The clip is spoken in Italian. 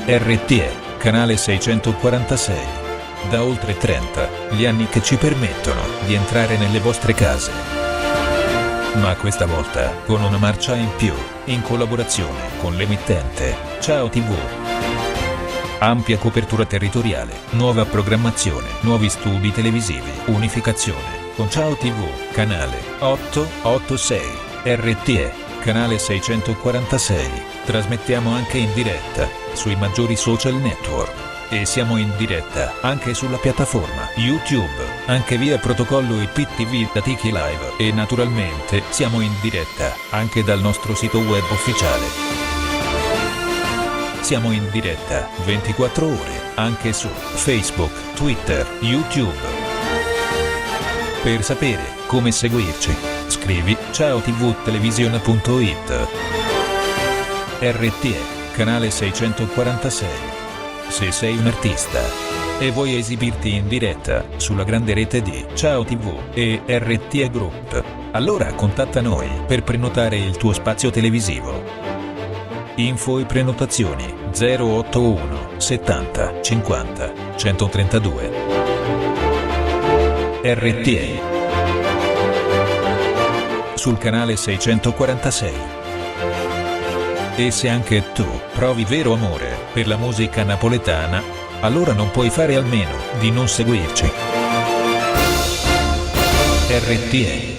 RTE, canale 646. Da oltre 30 gli anni che ci permettono di entrare nelle vostre case. Ma questa volta con una marcia in più, in collaborazione con l'emittente Ciao TV. Ampia copertura territoriale, nuova programmazione, nuovi studi televisivi, unificazione. Con Ciao TV, canale 886, RTE, canale 646. Trasmettiamo anche in diretta sui maggiori social network. E siamo in diretta anche sulla piattaforma YouTube, anche via protocollo IPTV da Tiki Live. E naturalmente siamo in diretta anche dal nostro sito web ufficiale. Siamo in diretta 24 ore anche su Facebook, Twitter, YouTube. Per sapere come seguirci, scrivi ciaotvtelevisione.it. RTE, canale 646. Se sei un artista e vuoi esibirti in diretta sulla grande rete di Ciao TV e RTE Group, allora contatta noi per prenotare il tuo spazio televisivo. Info e prenotazioni 081 70 50 132. RTE sul canale 646. E se anche tu provi vero amore per la musica napoletana, allora non puoi fare a meno di non seguirci. RTE